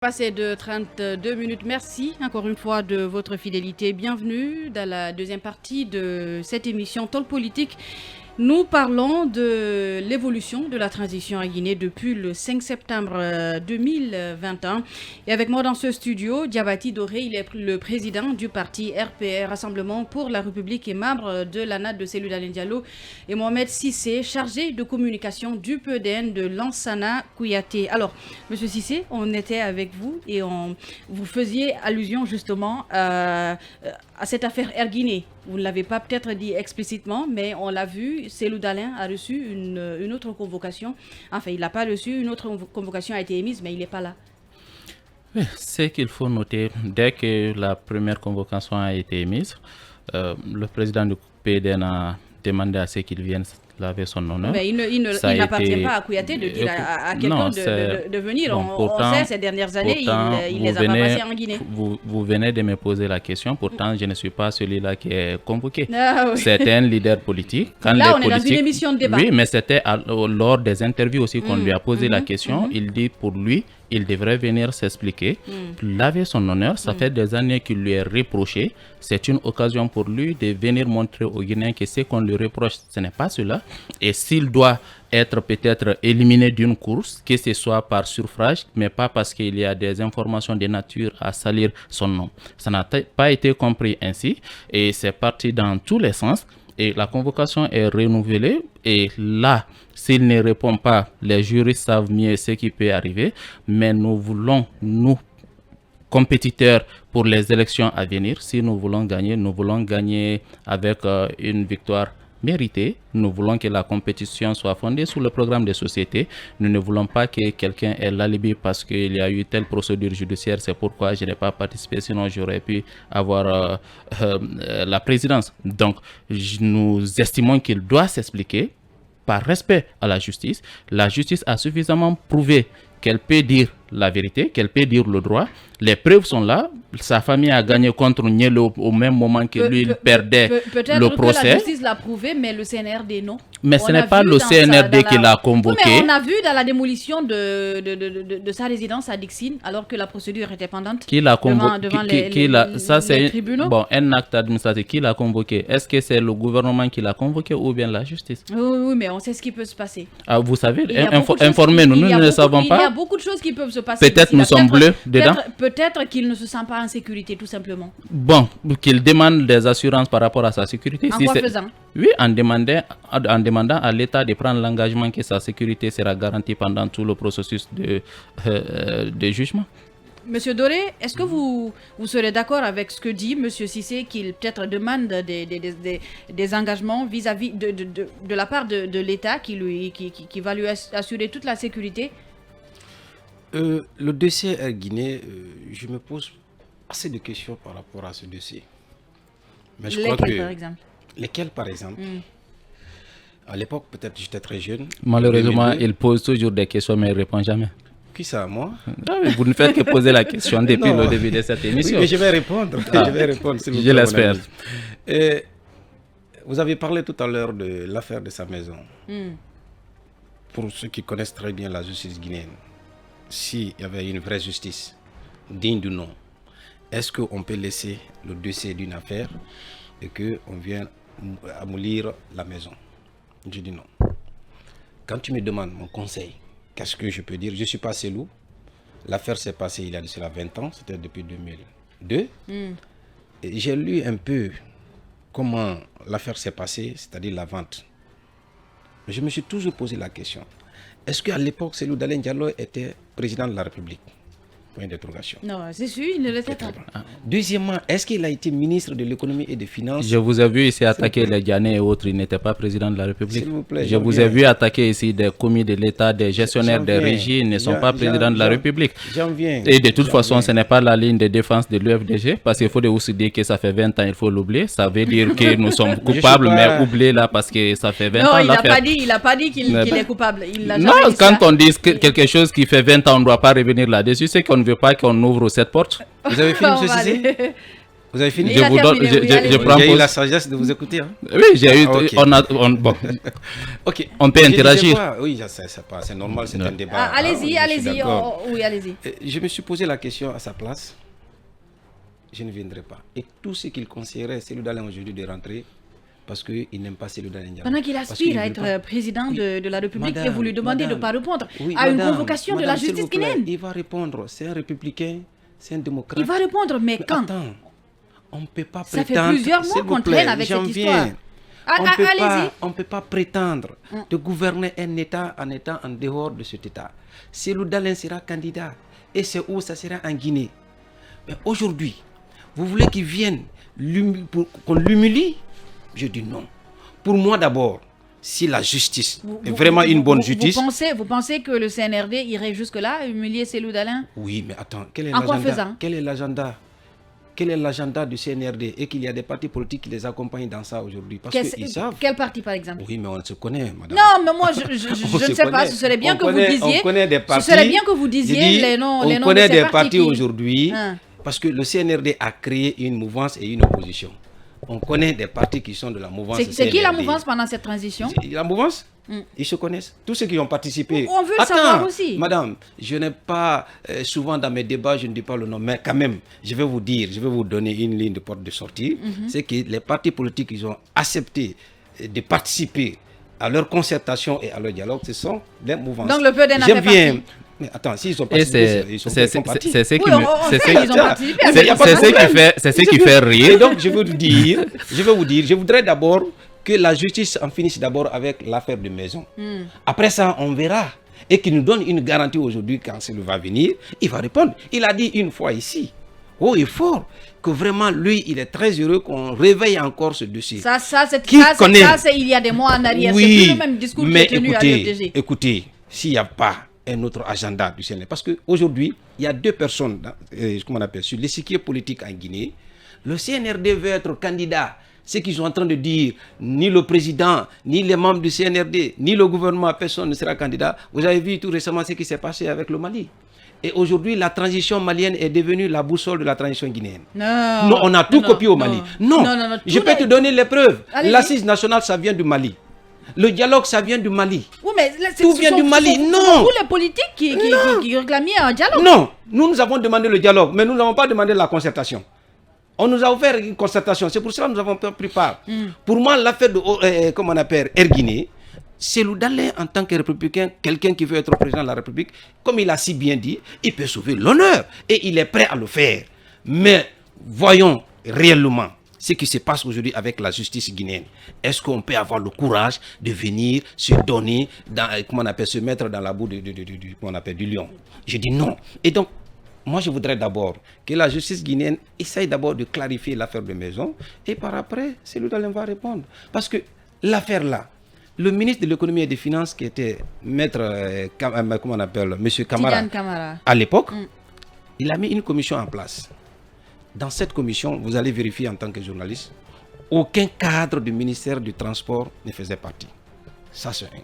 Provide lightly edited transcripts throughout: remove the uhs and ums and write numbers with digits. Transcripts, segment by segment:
Passé de 32 minutes. Merci encore une fois de votre fidélité. Bienvenue dans la deuxième partie de cette émission Talk Politique. Nous parlons de l'évolution de la transition à Guinée depuis le 5 septembre 2021. Et avec moi dans ce studio, Diabati Doré, il est le président du parti RPR, Rassemblement pour la République, et membre de l'ANAD de Cellou Dalein Diallo. Et Mohamed Sissé, chargé de communication du PEDN de Lansana Kouyaté. Alors, Monsieur Sissé, on était avec vous et vous faisiez allusion justement à cette affaire Air Guinée. Vous ne l'avez pas peut-être dit explicitement, mais on l'a vu, Cellou Dalein a reçu une autre convocation. Enfin, il n'a pas reçu, une autre convocation a été émise, mais il n'est pas là. Ce qu'il faut noter, dès que la première convocation a été émise, le président du PDN a demandé à ce qu'il vienne laver son honneur. Mais il n'appartient pas à Kouyaté de dire à quelqu'un de venir. Bon, pourtant, on sait, ces dernières années, il les a pas passés en Guinée. Vous venez de me poser la question, pourtant je ne suis pas celui-là qui est convoqué. Ah, oui. C'était un leader politique. Quand là, on est dans une émission de débat. Oui, mais c'était lors des interviews aussi qu'on lui a posé la question. Il dit pour lui, il devrait venir s'expliquer, laver son honneur. Ça fait des années qu'il lui est reproché. C'est une occasion pour lui de venir montrer aux Guinéens que ce qu'on lui reproche, ce n'est pas cela. Et s'il doit être peut-être éliminé d'une course, que ce soit par suffrage, mais pas parce qu'il y a des informations de nature à salir son nom. Ça n'a pas été compris ainsi et c'est parti dans tous les sens. Et la convocation est renouvelée et là, s'il ne répond pas, les juristes savent mieux ce qui peut arriver. Mais nous voulons, nous, compétiteurs pour les élections à venir, si nous voulons gagner avec une victoire méritée. Nous voulons que la compétition soit fondée sur le programme de société. Nous ne voulons pas que quelqu'un ait l'alibi parce qu'il y a eu telle procédure judiciaire. C'est pourquoi je n'ai pas participé, sinon j'aurais pu avoir la présidence. Donc, nous estimons qu'il doit s'expliquer par respect à la justice. La justice a suffisamment prouvé qu'elle peut dire la vérité, qu'elle peut dire le droit. Les preuves sont là. Sa famille a gagné contre Nielo au même moment que lui, il perdait le procès. Peut-être que la justice l'a prouvé, mais le CNRD, non. Mais ce n'est pas le CNRD qui l'a convoqué. Oui, mais on a vu dans la démolition de sa résidence à Dixine, alors que la procédure était pendante devant les tribunaux. Bon, un acte administratif, qui l'a convoqué? Est-ce que c'est le gouvernement qui l'a convoqué ou bien la justice? Oui, mais on sait ce qui peut se passer. Ah, vous savez, informez-nous, nous ne le savons pas. Il y a beaucoup de choses qui peuvent se passer. Peut-être nous sommes bleus dedans. Peut-être qu'il ne se sent pas en sécurité, tout simplement. Bon, qu'il demande des assurances par rapport à sa sécurité. En quoi faisant? Oui, en demandant à l'État de prendre l'engagement que sa sécurité sera garantie pendant tout le processus de jugement. Monsieur Doré, est-ce que vous serez d'accord avec ce que dit Monsieur Sissé, qu'il peut-être demande des engagements vis-à-vis de la part de l'État qui va lui assurer toute la sécurité? Le dossier Air Guinée, je me pose assez de questions par rapport à ce dossier. Mais je crois que, par exemple? Lesquels, par exemple? À l'époque, peut-être j'étais très jeune. Malheureusement, il pose toujours des questions, mais il ne répond jamais. Qui ça, moi? Vous ne faites que poser la question depuis le début de cette émission. Oui, mais je vais répondre. Je vais répondre, s'il vous plaît, je l'espère. Vous avez parlé tout à l'heure de l'affaire de sa maison. Pour ceux qui connaissent très bien la justice guinéenne, s'il y avait une vraie justice digne du nom, est-ce qu'on peut laisser le dossier d'une affaire et qu'on vienne amollir la maison? Je dis non. Quand tu me demandes mon conseil, qu'est-ce que je peux dire? Je ne suis pas Cellou. L'affaire s'est passée il y a de cela 20 ans, c'était depuis 2002. J'ai lu un peu comment l'affaire s'est passée, c'est-à-dire la vente. Je me suis toujours posé la question. Est-ce qu'à l'époque, Cellou Dalein Diallo était président de la République? Point d'interrogation. Non, c'est sûr, il ne l'était pas. Deuxièmement, est-ce qu'il a été ministre de l'économie et des finances? Je vous ai vu ici attaquer les Ghanais et autres, il n'était pas président de la République. S'il vous plaît, je vous ai vu attaquer ici des commis de l'État, des gestionnaires des régies, ils ne sont pas présidents de la République. J'en viens. Et de toute façon, ce n'est pas la ligne de défense de l'UFDG, parce qu'il faut aussi dire que ça fait 20 ans, il faut l'oublier. Ça veut dire que nous sommes coupables, mais oubliez là parce que ça fait 20 ans. Non, il n'a pas dit qu'il est coupable. Non, quand on dit quelque chose qui fait 20 ans, on ne doit pas revenir là-dessus, c'est qu'on ne veut pas qu'on ouvre cette porte. Vous avez fini, M. Cissé? Vous avez fini? Il a terminé, oui, allez-y. J'ai eu la sagesse de vous écouter. Hein? Oui, j'ai eu. Ok. Bon, Ok. on peut Je disais interagir. quoi? Oui, c'est normal, c'est un débat. Allez-y, je suis allez-y. d'accord. Oui, allez-y. Je me suis posé la question à sa place. Je ne viendrai pas. Et tout ce qu'il conseillerait, c'est d'aller aujourd'hui de rentrer parce qu'il n'aime pas Cellou Dalein Diallo. Pendant qu'il aspire à être président de la République, et vous lui demandez de ne pas répondre à une convocation de la justice guinéenne. Il va répondre. C'est un républicain, c'est un démocrate. Il va répondre, mais quand? Attends, on ne peut pas Ça prétendre. fait plusieurs mois qu'on traîne avec cette histoire. Allez-y. On ne peut pas prétendre de gouverner un État en étant en dehors de cet État. Cellou Dalein sera candidat. Et c'est où ça sera en Guinée. Mais aujourd'hui, vous voulez qu'il vienne qu'on l'humilie? Je dis non. Pour moi d'abord, si la justice est vraiment une bonne justice... Vous pensez que le CNRD irait jusque-là, humilier Cellou Dalein? Oui, mais attends, quel est en quoi l'agenda? faisant? Quel est l'agenda? Quel est l'agenda du CNRD? Et qu'il y a des partis politiques qui les accompagnent dans ça aujourd'hui. Parce qu'ils savent... Quel parti par exemple? Oui, mais on se connaît, madame. Non, mais moi je ne sais pas. Ce serait bien que vous disiez... On connaît des partis. Ce serait bien que vous disiez les noms de ces partis. On connaît des partis aujourd'hui. Parce que le CNRD a créé une mouvance et une opposition. On connaît des partis qui sont de la mouvance. C'est qui la mouvance pendant cette transition? La mouvance, ils se connaissent. Tous ceux qui ont participé. On veut le savoir aussi. Madame, je n'ai pas, souvent dans mes débats, je ne dis pas le nom, mais quand même, je vais vous dire, je vais vous donner une ligne de porte de sortie. C'est que les partis politiques, ils ont accepté de participer à leur concertation et à leur dialogue. Ce sont des mouvances. Donc le PDN a fait partie. Mais attends, s'ils sont participés, ils sont partis. C'est ce qui fait rire. Et donc, je voudrais d'abord que la justice en finisse d'abord avec l'affaire de maison. Après ça, on verra. Et qu'il nous donne une garantie aujourd'hui quand Cellou va venir, il va répondre. Il a dit une fois ici, haut et fort, que vraiment, lui, il est très heureux qu'on réveille encore ce dossier. Il y a des mois en arrière. Oui, c'est plus le même discours qui est tenu à l'UFDG. Écoutez, s'il n'y a pas un autre agenda du CNRD. Parce qu'aujourd'hui, il y a deux personnes comment on appelle, sur l'échiquier politique en Guinée. Le CNRD veut être candidat. Ce qu'ils sont en train de dire, ni le président, ni les membres du CNRD, ni le gouvernement, personne ne sera candidat. Vous avez vu tout récemment ce qui s'est passé avec le Mali. Et aujourd'hui, la transition malienne est devenue la boussole de la transition guinéenne. Non, on a tout copié au Mali. Non, je peux te donner les preuves. L'assise nationale, ça vient du Mali. Le dialogue, ça vient du Mali. Oui, mais tout vient du Mali. Non. Tous les politiques qui réclamaient un dialogue. Non, nous avons demandé le dialogue, mais nous n'avons pas demandé la concertation. On nous a offert une concertation, c'est pour cela que nous avons pris part. Pour moi, l'affaire de, comment on appelle, Guinée, Cellou Dalein en tant que républicain, quelqu'un qui veut être président de la République, comme il a si bien dit, il peut sauver l'honneur et il est prêt à le faire. Mais voyons réellement ce qui se passe aujourd'hui avec la justice guinéenne. Est-ce qu'on peut avoir le courage de venir se donner, comment on appelle, se mettre dans la boue du lion? Je dis non. Et donc, moi je voudrais d'abord que la justice guinéenne essaye d'abord de clarifier l'affaire de maison et par après, Cellou Dalein va répondre. Parce que l'affaire là, le ministre de l'économie et des finances qui était maître, comment on appelle, M. Camara, à l'époque, il a mis une commission en place. Dans cette commission, vous allez vérifier en tant que journaliste, aucun cadre du ministère du Transport ne faisait partie. Ça, c'est un.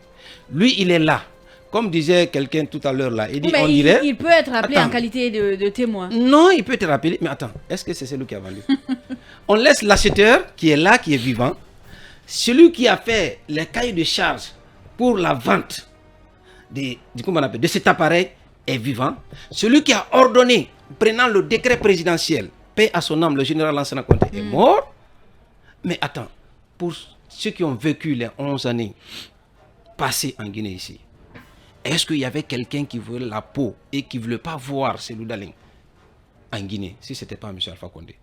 Lui, il est là. Comme disait quelqu'un tout à l'heure là, il dit on dirait... Il peut être appelé en qualité de témoin. Non, il peut être appelé. Mais attends, est-ce que c'est celui qui a vendu? On laisse l'acheteur qui est là, qui est vivant. Celui qui a fait les cahiers de charges pour la vente de cet appareil est vivant. Celui qui a ordonné, prenant le décret présidentiel, paix à son âme, le général Lansana Conté est mort. Mais attends, pour ceux qui ont vécu les 11 années passées en Guinée ici, est-ce qu'il y avait quelqu'un qui voulait la peau et qui ne voulait pas voir Cellou Dalein en Guinée, si ce n'était pas M. Alpha Condé?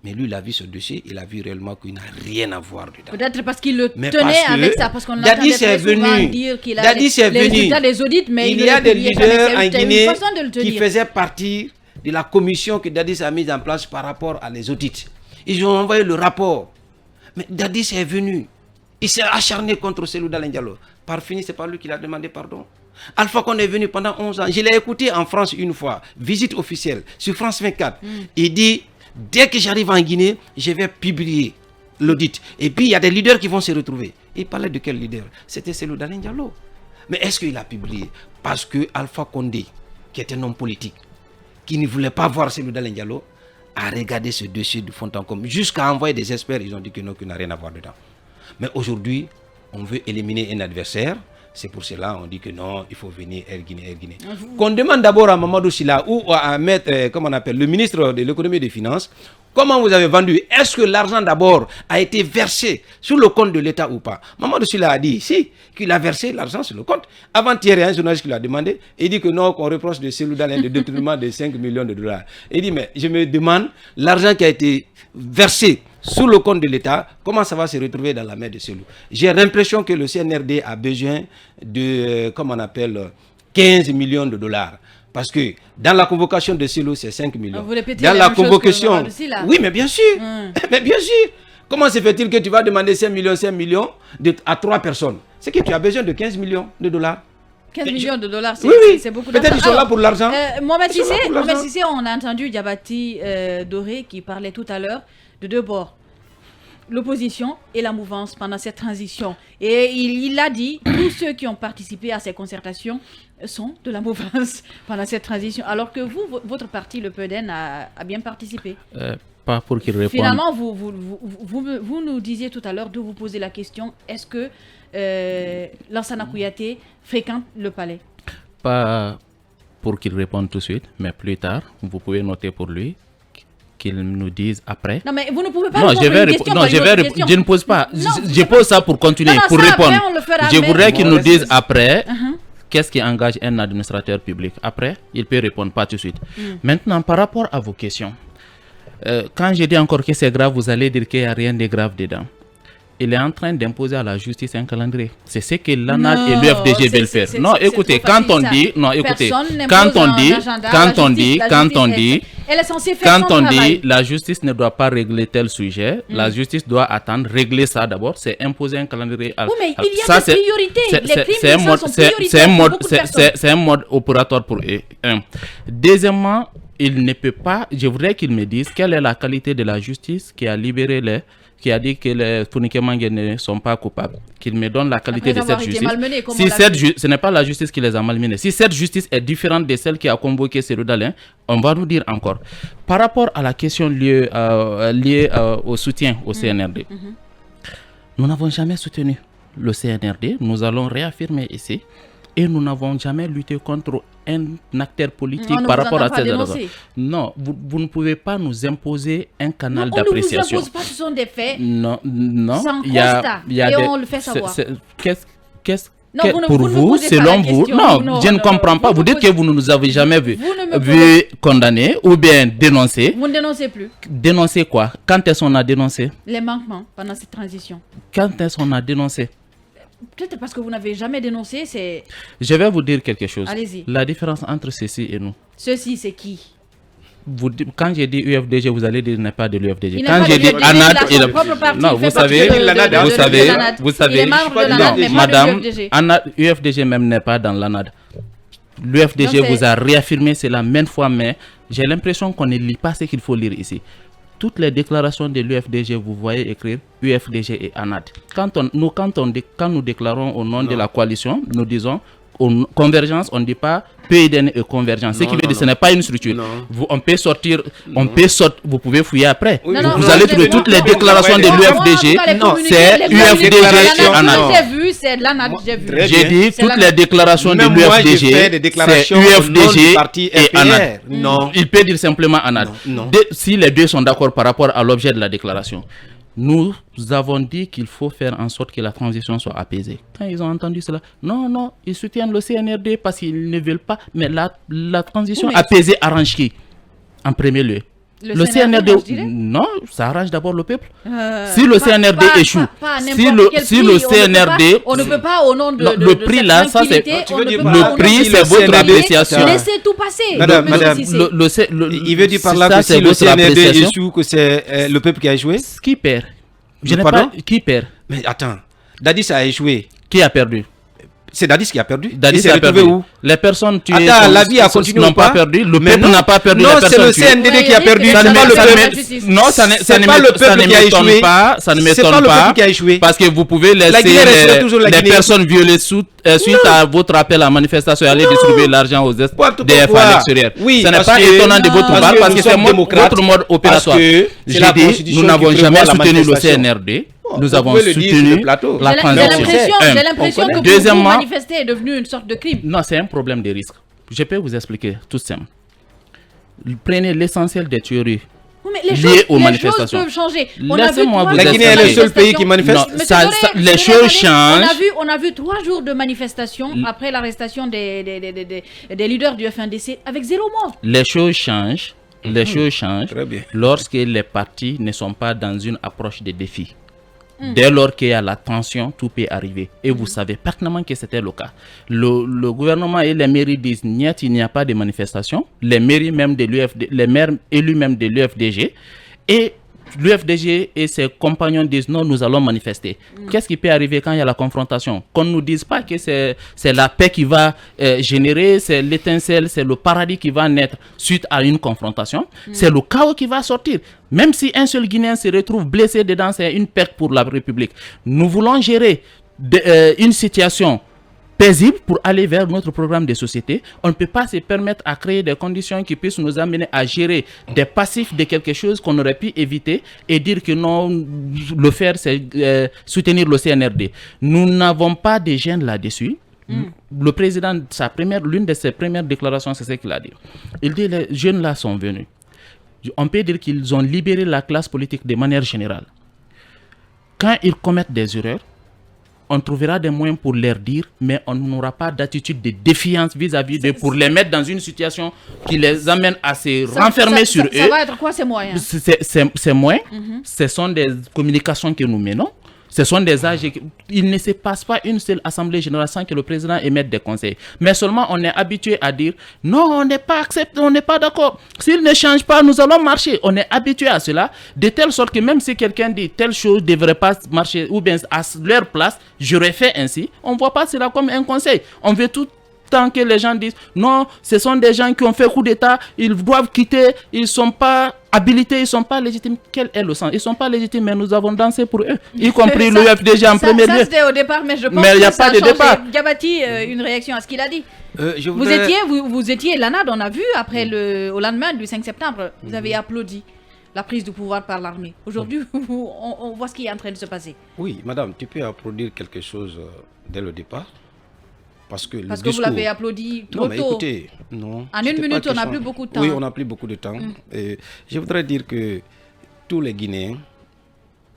Mais lui, il a vu ce dossier, il a vu réellement qu'il n'a rien à voir dedans. Peut-être parce qu'il le tenait avec ça, parce qu'on entendait très souvent dire qu'il a les résultats des audits, mais il y a des leaders en Guinée qui faisaient partie de la commission que Dadis a mise en place par rapport à les audits. Ils ont envoyé le rapport. Mais Dadis est venu. Il s'est acharné contre Cellou Dalein Diallo. Par fini, c'est pas lui qui l'a demandé pardon. Alpha Condé est venu pendant 11 ans. Je l'ai écouté en France une fois, visite officielle, sur France 24. Il dit, dès que j'arrive en Guinée, je vais publier l'audit. Et puis, il y a des leaders qui vont se retrouver. Il parlait de quel leader? C'était Cellou Dalein Diallo. Mais est-ce qu'il a publié? Parce que Alpha Condé, qui est un homme politique, qui ne voulait pas voir Cellou Dalein Diallo, a regardé ce dossier de fond en comble. Jusqu'à envoyer des experts, ils ont dit que non, qu'il n'a rien à voir dedans. Mais aujourd'hui, on veut éliminer un adversaire. C'est pour cela qu'on dit que non, il faut venir Air Guinée. Qu'on demande d'abord à Mamadou Sylla ou à mettre, comment on appelle, le ministre de l'économie et des finances, comment vous avez vendu? Est-ce que l'argent d'abord a été versé sur le compte de l'État ou pas? Mamadou Sylla a dit ici qu'il a versé l'argent sur le compte. Avant-hier, il y a un journaliste qui l'a demandé. Il dit que non, qu'on reproche de Cellou Dalein de détournement de 5 millions de dollars. Il dit, mais je me demande, l'argent qui a été versé sous le compte de l'État, comment ça va se retrouver dans la main de Cellou? J'ai l'impression que le CNRD a besoin de, comment on appelle, 15 millions de dollars. Parce que dans la convocation de Cellou, c'est 5 millions. Vous répétez dans la convocation. Oui, mais bien sûr. Mais bien sûr. Comment se fait-il que tu vas demander 5 millions à 3 personnes? C'est que tu as besoin de 15 millions de dollars. 15 millions de dollars, c'est beaucoup d'argent. Peut-être qu'ils sont là pour l'argent. Mohamed Sissé, on a entendu Diabati Doré qui parlait tout à l'heure de deux bords. L'opposition et la mouvance pendant cette transition. Et il a dit, tous ceux qui ont participé à ces concertations sont de la mouvance pendant cette transition. Alors que vous, votre parti, le PEDEN, a bien participé. Pas pour qu'il réponde. Finalement, vous nous disiez tout à l'heure de vous poser la question, est-ce que Lansana Kouyaté fréquente le palais? Pas pour qu'il réponde tout de suite, mais plus tard, vous pouvez noter pour lui qu'il nous dise après. Non, mais vous ne pouvez pas répondre une question. Je ne pose pas. Je pose ça pour continuer, pour répondre. Je voudrais qu'il nous dise après qu'est-ce qui engage un administrateur public. Après, il peut répondre, pas tout de suite. Maintenant, par rapport à vos questions, quand je dis encore que c'est grave, vous allez dire qu'il n'y a rien de grave dedans. Il est en train d'imposer à la justice un calendrier. C'est ce que l'ANAD et l'UFDG veulent faire. Non, écoutez, quand on dit, la justice ne doit pas régler tel sujet, la justice doit attendre, régler ça d'abord, c'est imposer un calendrier. Oui, mais il y a des priorités. C'est un mode opératoire pour eux. Deuxièmement, il ne peut pas, je voudrais qu'il me dise quelle est la qualité de la justice qui a libéré qui a dit que les Founike Mange ne sont pas coupables, qu'il me donne la qualité de cette justice. Ce n'est pas la justice qui les a malmenés. Si cette justice est différente de celle qui a convoqué Cellou Dalein, on va nous dire encore. Par rapport à la question liée au soutien au CNRD, nous n'avons jamais soutenu le CNRD, nous allons réaffirmer ici, et nous n'avons jamais lutté contre un acteur politique par rapport à ces raisons. Non, vous ne pouvez pas nous imposer un canal d'appréciation. On ne vous impose pas, ce sont des faits. Non. C'est un constat, et on le fait savoir. Pour vous, selon vous, non, je ne comprends pas. Vous dites que vous ne nous avez jamais vu condamner ou bien dénoncer. Vous ne dénoncez plus. Dénoncer quoi? Quand est-ce qu'on a dénoncé? Les manquements pendant cette transition. Quand est-ce qu'on a dénoncé? Peut-être parce que vous n'avez jamais dénoncé, c'est... Je vais vous dire quelque chose. Allez-y. La différence entre ceci et nous. Ceci, c'est qui? Quand j'ai dit UFDG, vous allez dire qu'il n'est pas de l'UFDG. Quand j'ai dit ANAD, vous savez, madame, UFDG même n'est pas dans l'ANAD. L'UFDG vous a réaffirmé, c'est la même fois, mais j'ai l'impression qu'on ne lit pas ce qu'il faut lire ici. Toutes les déclarations de l'UFDG, vous voyez écrire UFDG et ANAD. Quand nous déclarons au nom de la coalition, nous disons convergence, on ne dit pas PIDN et convergence. Ce qui veut dire que ce n'est pas une structure. On peut sortir, vous pouvez fouiller après. Vous allez trouver toutes les déclarations de l'UFDG. C'est UFDG et ANAD. J'ai vu, c'est l'ANAD, j'ai vu. J'ai dit toutes les déclarations de l'UFDG, c'est UFDG et ANAD. Non. Il peut dire simplement ANAD. Si les deux sont d'accord par rapport à l'objet de la déclaration. Nous avons dit qu'il faut faire en sorte que la transition soit apaisée. Quand ils ont entendu cela, non, ils soutiennent le CNRD parce qu'ils ne veulent pas. Mais la transition apaisée arrange qui? En premier lieu. Le CNRD, non, ça arrange d'abord le peuple. Si le CNRD échoue, si le CNRD, on ne peut pas au nom de le prix là, ça c'est le prix, c'est votre appréciation. Laissez tout passer. Madame, il veut dire par là que si le CNRD échoue, que c'est le peuple qui a échoué. Qui perd? Je n'ai pas. Qui perd? Mais attends, Dadis a échoué. Qui a perdu? C'est Dadis qui a perdu. Dadis il s'est retrouvé où? Les personnes tuées la vie a continué n'ont ou pas perdu. Le peuple n'a pas perdu. Non, c'est le CNDD qui a perdu. Ça C'est pas le peuple. Non, ça ne m'étonne pas. Ça ne m'étonne pas. Qui a échoué. Parce que vous pouvez laisser les personnes violées suite à votre appel à manifestation et aller distribuer l'argent aux DF à l'extérieur. Oui, ce n'est pas étonnant de votre part parce que c'est votre mode opératoire. J'ai dit, nous n'avons jamais soutenu le CNRD. Nous avons soutenu la transition. J'ai l'impression que pour vous, manifester est devenu une sorte de crime. Non, c'est un problème de risque. Je peux vous expliquer tout simple. Prenez l'essentiel des tueries liées aux manifestations. Les choses peuvent changer. La Guinée est le seul pays qui manifeste. Les choses changent. On a vu 3 jours de manifestations après l'arrestation des leaders du FNDC avec 0 mort. Les choses changent. Lorsque les partis ne sont pas dans une approche de défi. Dès lors qu'il y a la tension, tout peut arriver. Et vous savez pertinemment que c'était le cas. Le gouvernement et les mairies disent il n'y a pas de manifestation. Les mairies même de l'UFD, les maires élus même de l'UFDG. Et l'UFDG et ses compagnons disent non, nous allons manifester. Qu'est-ce qui peut arriver quand il y a la confrontation? Qu'on ne nous dise pas que c'est la paix qui va générer, c'est l'étincelle, c'est le paradis qui va naître suite à une confrontation. C'est le chaos qui va sortir. Même si un seul Guinéen se retrouve blessé dedans, c'est une perte pour la République. Nous voulons gérer une situation paisible pour aller vers notre programme de société. On ne peut pas se permettre à créer des conditions qui puissent nous amener à gérer des passifs de quelque chose qu'on aurait pu éviter et dire que non, le faire c'est soutenir le CNRD. Nous n'avons pas de gêne là-dessus. Le président, l'une de ses premières déclarations, c'est ce qu'il a dit. Il dit les jeunes là sont venus. On peut dire qu'ils ont libéré la classe politique de manière générale. Quand ils commettent des erreurs, on trouvera des moyens pour leur dire, mais on n'aura pas d'attitude de défiance vis-à-vis d'eux pour les mettre dans une situation qui les amène à se renfermer sur eux. Ça va être quoi ces moyens? Ces moyens, ce sont des communications que nous menons. Ce sont des âges. Il ne se passe pas une seule assemblée générale sans que le président émette des conseils. Mais seulement on est habitué à dire non, on n'est pas accepté, on n'est pas d'accord. S'il ne change pas, nous allons marcher. On est habitué à cela, de telle sorte que même si quelqu'un dit telle chose ne devrait pas marcher, ou bien à leur place, j'aurais fait ainsi, on ne voit pas cela comme un conseil. On veut tout tant que les gens disent non, ce sont des gens qui ont fait coup d'État, ils doivent quitter, ils ne sont pas habilités, ils ne sont pas légitimes. Quel est le sens? Ils ne sont pas légitimes, mais nous avons dansé pour eux, y compris le UFDG en premier lieu. Ça c'était au départ, mais je pense que il n'y a pas de départ. Diabaty, une réaction à ce qu'il a dit. Vous étiez l'ANAD, on a vu, au lendemain du 5 septembre, vous avez applaudi la prise du pouvoir par l'armée. Aujourd'hui, on voit ce qui est en train de se passer. Oui, madame, tu peux applaudir quelque chose dès le départ. Parce que vous l'avez applaudi trop tôt. Écoutez, non. En une minute, on n'a plus beaucoup de temps. Oui, on n'a plus beaucoup de temps. Et je voudrais dire que tous les Guinéens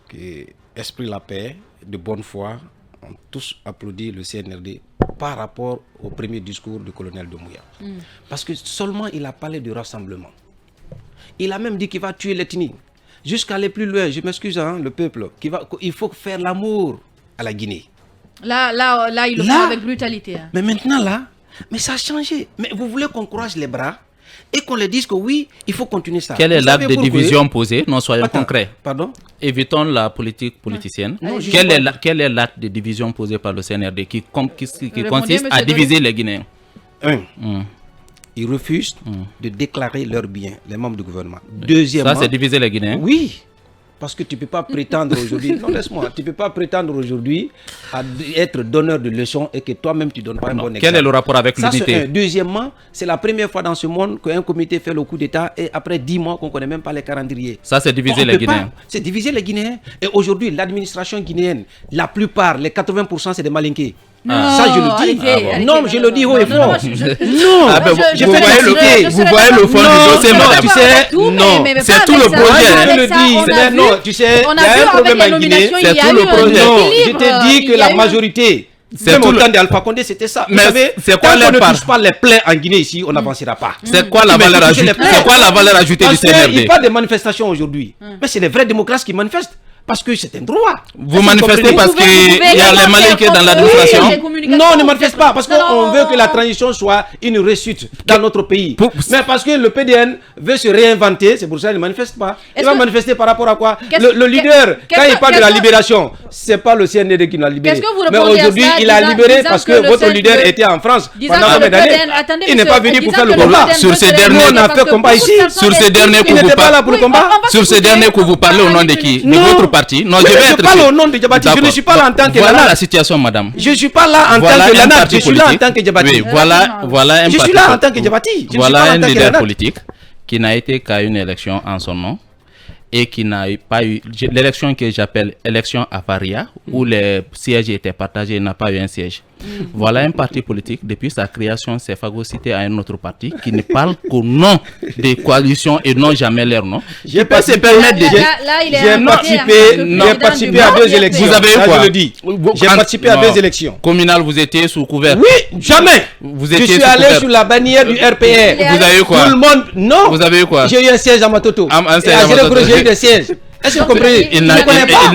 qui esprit la paix, de bonne foi, ont tous applaudi le CNRD par rapport au premier discours du colonel Doumbouya. Parce que seulement il a parlé de rassemblement. Il a même dit qu'il va tuer l'ethnie. Jusqu'à aller plus loin, je m'excuse, le peuple, il faut faire l'amour à la Guinée. Là, il le fait avec brutalité. Mais maintenant, mais ça a changé. Mais vous voulez qu'on croise les bras et qu'on leur dise que oui, il faut continuer ça. Quel est l'acte de division posé? Non, soyons concrets. Pardon? Évitons la politique politicienne. Quel est l'acte de division posé par le CNRD qui consiste à diviser les Guinéens? Ils refusent de déclarer leurs biens, les membres du gouvernement. Deuxièmement, ça, c'est diviser les Guinéens? Oui. Parce que tu ne peux pas prétendre aujourd'hui, non laisse-moi, tu ne peux pas prétendre aujourd'hui à être donneur de leçons et que toi-même tu ne donnes pas un bon exemple. Quel est le rapport avec l'unité? Deuxièmement, c'est la première fois dans ce monde qu'un comité fait le coup d'État et après 10 mois qu'on ne connaît même pas les calendriers. Ça, c'est diviser les Guinéens. C'est diviser les Guinéens. Et aujourd'hui, l'administration guinéenne, la plupart, les 80%, c'est des malinqués. Ça, je le dis. Non, je le dis haut et fort. Vous voyez le fond du dossier, madame. Tu sais, non, c'est tout le projet. Je le dis. Non, tu sais, il y a un problème en Guinée. C'est tout le projet. Non, je te dis que la majorité, même au temps d'Alpha Condé, c'était ça. Mais c'est quoi on ne touche pas les plaies en Guinée ici, on n'avancera pas. C'est quoi la valeur ajoutée? C'est quoi la valeur ajoutée du CNRD? Il n'y a pas de manifestations aujourd'hui. Mais c'est les vrais démocrates qui manifestent. parce que c'est un droit. Vous manifestez parce qu'il y a les Malinqués dans l'administration? Non, on ne manifeste pas parce qu'on veut que la transition soit une réussite dans notre pays. Mais parce que le PDN veut se réinventer, c'est pour ça qu'il ne manifeste pas. Il va manifester par rapport à quoi? Le leader, quand il parle de la libération, ce n'est pas le CNDD qui l'a libéré. Mais aujourd'hui, il a libéré parce que votre leader était en France pendant combien d'années? Il n'est pas venu pour faire le combat. Sur ces derniers, on a fait combat ici. Sur ces derniers il n'était pas là pour le combat. Sur ces derniers que vous parlez au nom de qui? De votre parti? Non, je parle au nom de Diabati. Je ne suis pas là en tant que Voilà la situation, madame. Je ne suis pas là en tant que Lana. Je suis là en tant que Diabati. Oui, voilà un je suis là en tant que Diabati. Voilà un leader politique qui n'a été qu'à une élection en son nom et qui n'a pas eu l'élection que j'appelle élection à paria, où les sièges étaient partagés, il n'a pas eu un siège. Voilà un parti politique, depuis sa création, s'est phagocyté à un autre parti qui ne parle qu'au nom des coalitions et non jamais leur nom. J'ai participé à 2 élections. Vous avez eu quoi? Je le dis. J'ai participé à 2 élections. Communal, vous étiez sous couvert? Oui, jamais. Je suis allé sous la bannière du RPR. Vous avez eu quoi? Tout le monde, non. Vous avez eu quoi? J'ai eu un siège à Matoto. J'ai eu des sièges. Est-ce que vous comprenez? Il ne connaît pas.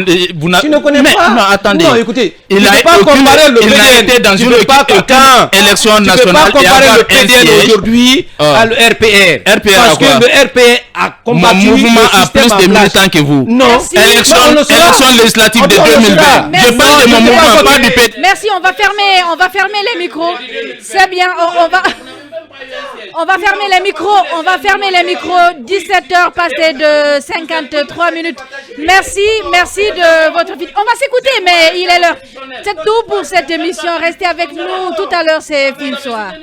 Tu ne connais pas? Non, attendez. Non, écoutez. Il n'a pas comparer le PDN. Il a été dans une élection nationale. Tu ne peux pas comparer le PDN aujourd'hui à le RPR. Parce que le RPR a combattu mon mouvement a plus de militants que vous. Non. Élection législative de 2020. Je parle de mon mouvement, pas du PDN. Merci, on va fermer les micros. C'est bien, on va fermer les micros, 17h passées de 53 minutes. Merci de votre vie. On va s'écouter, mais il est l'heure. C'est tout pour cette émission. Restez avec nous. Tout à l'heure, c'est Film Soir.